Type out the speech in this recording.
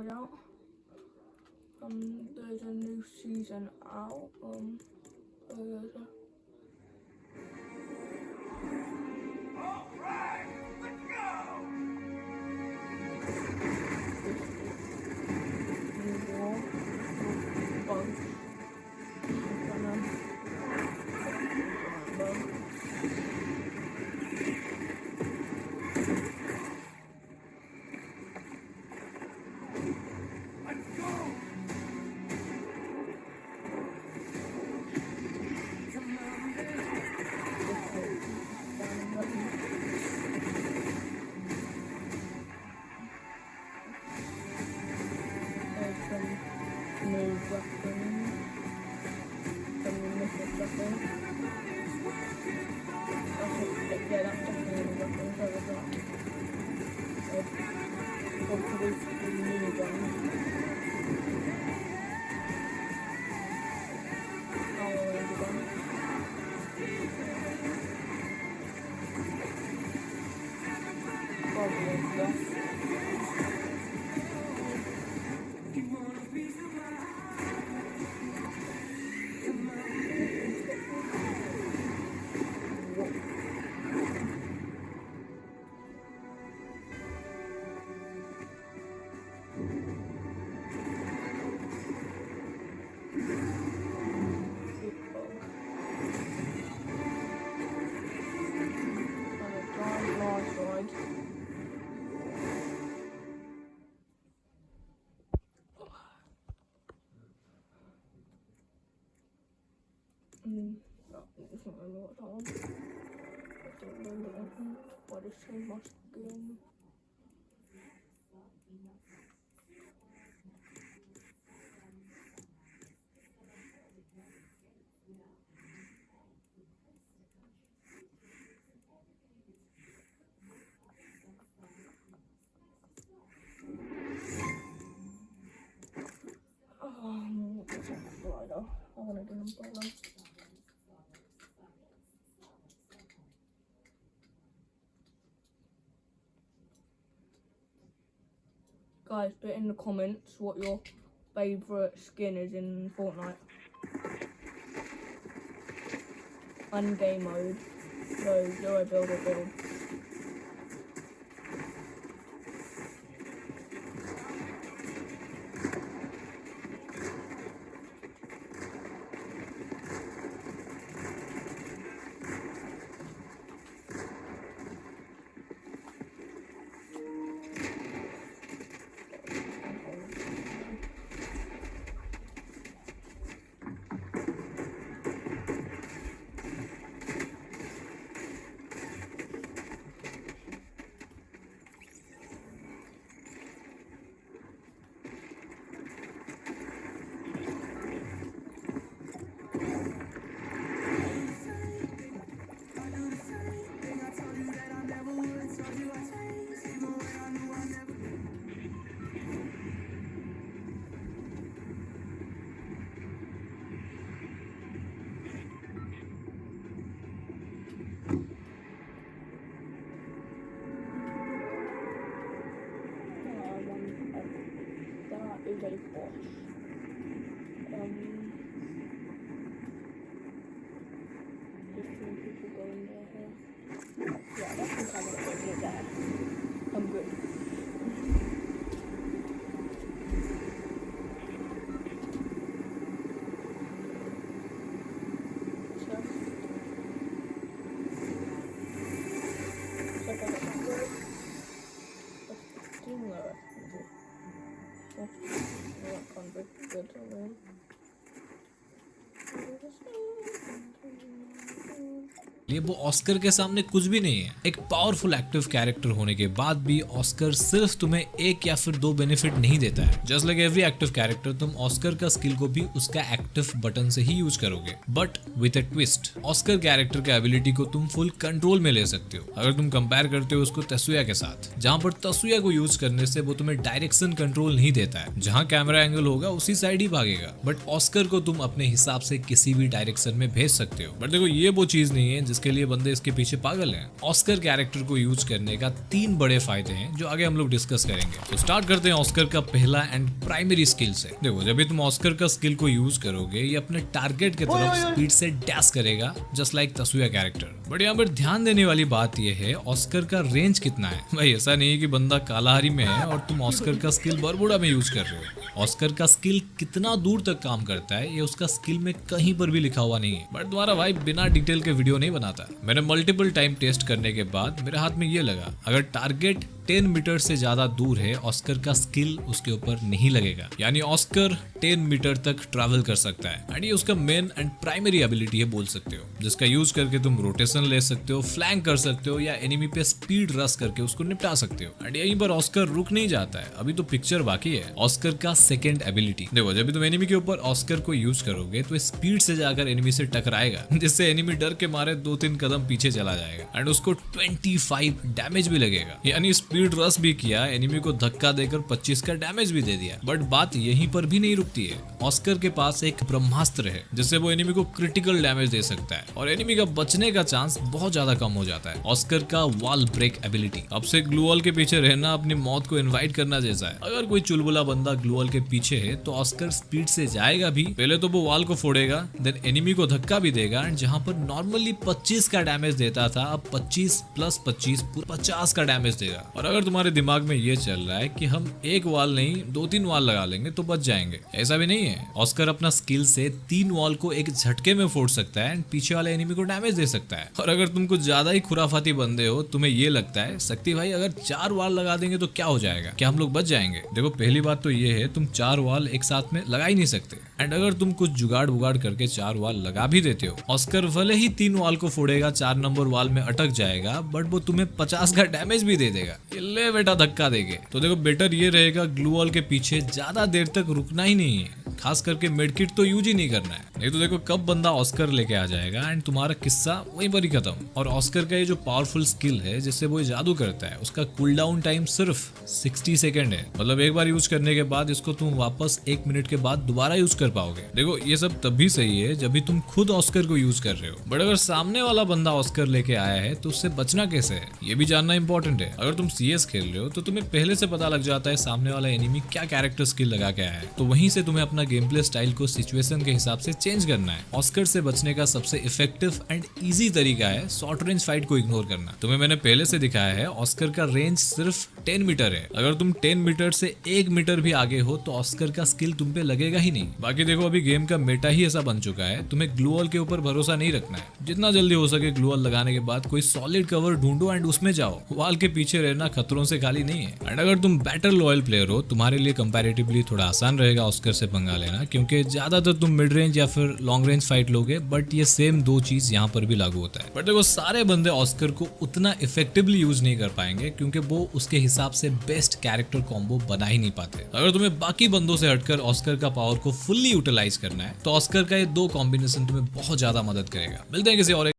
episode out. There's a new season out. There's a Alright, let's go! new war. Bugs. Let's go! There's some new weapons. Some new missile weapons. Yeah, that's definitely new weapons. There was that. Hopefully new guns. Power Ranger guns. Probably less. It's not really what's on. I don't remember anything, but I just changed my skin. What's on the glider? I want to do umbrella. Guys, put in the comments what your favourite skin is in Fortnite. And game mode. So, do I build or build? That is a boss. 15 people going there here. Yeah, that's the kind of thing there. I'm good. ये वो Oscar के सामने कुछ भी नहीं है। एक powerful active character होने के बाद भी ऑस्कर सिर्फ तुम्हें एक या फिर दो बेनिफिट नहीं देता है। Just like every active character, तुम ऑस्कर का स्किल को भी उसका एक्टिव बटन से ही यूज करोगे, but with a twist. Oscar character के एबिलिटी को तुम फुल कंट्रोल में ले सकते हो अगर तुम कंपेयर करते हो उसको तसुया के साथ, जहाँ पर तसुया को यूज करने से वो तुम्हें डायरेक्शन कंट्रोल नहीं देता है। जहाँ कैमरा एंगल होगा उसी साइड ही भागेगा, बट ऑस्कर को तुम अपने हिसाब से किसी भी डायरेक्शन में भेज सकते हो। बट देखो, ये वो चीज नहीं नहीं है जिसके लिए बंदे इसके पीछे पागल हैं। ऑस्कर कैरेक्टर को यूज करने का 3 बड़े फायदे हैं जो आगे हम लोग डिस्कस करेंगे। तो स्टार्ट करते हैं ऑस्कर का पहला एंड प्राइमरी स्किल से। देखो, जब भी तुम ऑस्कर का स्किल को यूज करोगे ये अपने टारगेट की तरफ स्पीड से डैश करेगा, जस्ट लाइक तसुया कैरेक्टर। बट यहाँ पर ध्यान देने वाली बात यह है ऑस्कर का रेंज कितना है। भाई ऐसा नहीं है कि बंदा कालाहारी में है और तुम ऑस्कर का स्किल बरबुड़ा में यूज कर रहे हो। ऑस्कर का स्किल कितना दूर तक काम करता है ये उसका स्किल में कहीं पर भी लिखा हुआ नहीं है। बट तुम्हारा भाई बिना डिटेल के वीडियो नहीं बनाता। मैंने मल्टीपल टाइम टेस्ट करने के बाद मेरे हाथ में ये लगा, अगर टारगेट 10 मीटर से ज्यादा दूर है ऑस्कर का स्किल उसके ऊपर नहीं लगेगा। यानी ऑस्कर 10 मीटर तक ट्रैवल कर सकता है एंड ये उसका मेन एंड प्राइमरी एबिलिटी है बोल सकते हो, जिसका यूज करके तुम रोटेशन ले सकते हो, फ्लैंक कर सकते हो या एनिमी पे स्पीड रश करके उसको निपटा सकते हो। एंड यहीं पर ऑस्कर रुक नहीं जाता है, अभी तो पिक्चर बाकी है। ऑस्कर का सेकंड एबिलिटी देखो, जब भी तुम एनिमी के ऊपर ऑस्कर को यूज करोगे तो स्पीड से जाकर एनिमी से टकराएगा, जिससे एनिमी डर के मारे 2-3 कदम पीछे चला जाएगा एंड उसको 25 डैमेज भी लगेगा। यानी स्पीड रश भी किया, एनिमी को धक्का देकर 25 का डैमेज भी दे दिया। बट बात यहीं पर भी नहीं रुकती है। ऑस्कर के पास एक ब्रह्मास्त्र है जिससे वो एनिमी को क्रिटिकल डैमेज दे सकता है और एनिमी का बचने का चांस बहुत ज्यादा कम हो जाता है। ऑस्कर का वॉल ब्रेक एबिलिटी, अब से ग्लू वॉल के पीछे रहना अपनी मौत को इनवाइट करना जैसा है। अगर कोई चुलबुला बंदा ग्लू वॉल के पीछे है तो ऑस्कर स्पीड से जाएगा भी, पहले तो वो वॉल को फोड़ेगा, देन एनिमी को धक्का भी देगा एंड जहां पर नॉर्मली 25 का डैमेज देता था अब 25 + 25 पूरा 50 का डैमेज देगा। और अगर तुम्हारे दिमाग में ये चल रहा है कि हम एक वॉल नहीं 2-3 वॉल लगा लेंगे तो बच जाएंगे, ऐसा भी नहीं है। ऑस्कर अपना स्किल से 3 वॉल को एक झटके में फोड़ सकता है एंड पीछे वाले एनिमी को डैमेज दे सकता है। और अगर तुम कुछ ज्यादा ही खुराफाती बंदे हो, तुम्हें ये लगता है शक्ति भाई अगर 4 वॉल लगा देंगे तो क्या हो जाएगा, क्या हम लोग बच जाएंगे? देखो, पहली बात तो ये है तुम 4 वॉल एक साथ में लगा ही नहीं सकते एंड अगर तुम कुछ जुगाड़ बुगाड़ करके 4 वॉल लगा भी देते हो, ऑस्कर भले ही 3 वॉल को फोड़ेगा, 4 नंबर वॉल में अटक जाएगा, बट वो तुम्हें 50 का डैमेज भी दे देगा। ले बेटा धक्का देके। तो देखो, बेटर ये रहेगा ग्लू वॉल के पीछे ज्यादा देर तक रुकना ही नहीं है, खास करके मेडकिट तो यूज ही नहीं करना है। नहीं तो देखो कब बंदा ऑस्कर लेके आ जाएगा एंड तुम्हारा किस्सा वहीं पर ही खत्म। और ऑस्कर का ये जो पावरफुल स्किल है जिससे वो जादू करता है, उसका कूल डाउन टाइम सिर्फ 60 सेकंड है। मतलब एक बार यूज करने के बाद इसको तुम वापस 1 मिनट के बाद दोबारा यूज कर पाओगे। देखो, ये सब तब भी सही है जब भी तुम खुद ऑस्कर को यूज कर रहे हो, बट अगर सामने वाला बंदा ऑस्कर लेके आया है तो उससे बचना कैसे है ये भी जानना इंपॉर्टेंट है। अगर तुम CS खेल रहे हो तो तुम्हें पहले से पता लग जाता है सामने वाला एनिमी क्या कैरेक्टर स्किल लगा के आया है, तो वहीं से तुम्हें अपना गेम प्ले स्टाइल को सिचुएशन के हिसाब से चेंज करना है। ऑस्कर से बचने का सबसे इफेक्टिव एंड इजी तरीका है शॉर्ट रेंज फाइट को इग्नोर करना। तुम्हें मैंने पहले से दिखाया है ऑस्कर का रेंज सिर्फ 10 मीटर है। अगर तुम 10 मीटर से 1 मीटर भी आगे हो तो ऑस्कर का स्किल तुम पे लगेगा ही नहीं। बाकी देखो, अभी गेम का मेटा ही ऐसा बन चुका है, तुम्हें ग्लू वॉल के ऊपर भरोसा नहीं रखना है। जितना जल्दी हो सके ग्लू वॉल लगाने के बाद कोई सॉलिड कवर ढूंढो एंड उसमें जाओ। वॉल के पीछे रहना खतरों से खाली नहीं है। एंड अगर तुम बैटर लॉयल प्लेयर हो, तुम्हारे लिए कंपैरेटिवली थोड़ा आसान रहेगा ऑस्कर से पंगा लेना, क्योंकि ज्यादातर तुम मिड रेंज या फिर लॉन्ग रेंज फाइट लोगे, बट ये सेम 2 चीज यहाँ पर भी लागू होता है। बट देखो, सारे बंदे ऑस्कर को उतना इफेक्टिवली यूज नहीं कर पाएंगे क्योंकि वो उसके हिसाब से बेस्ट कैरेक्टर कॉम्बो बना ही नहीं पाते। अगर तुम्हें बाकी बंदों से हटकर ऑस्कर का पावर को फुल्ली यूटिलाइज करना है तो ऑस्कर का ये 2 कॉम्बिनेशन तुम्हें बहुत ज्यादा मदद करेगा। मिलते हैं किसी और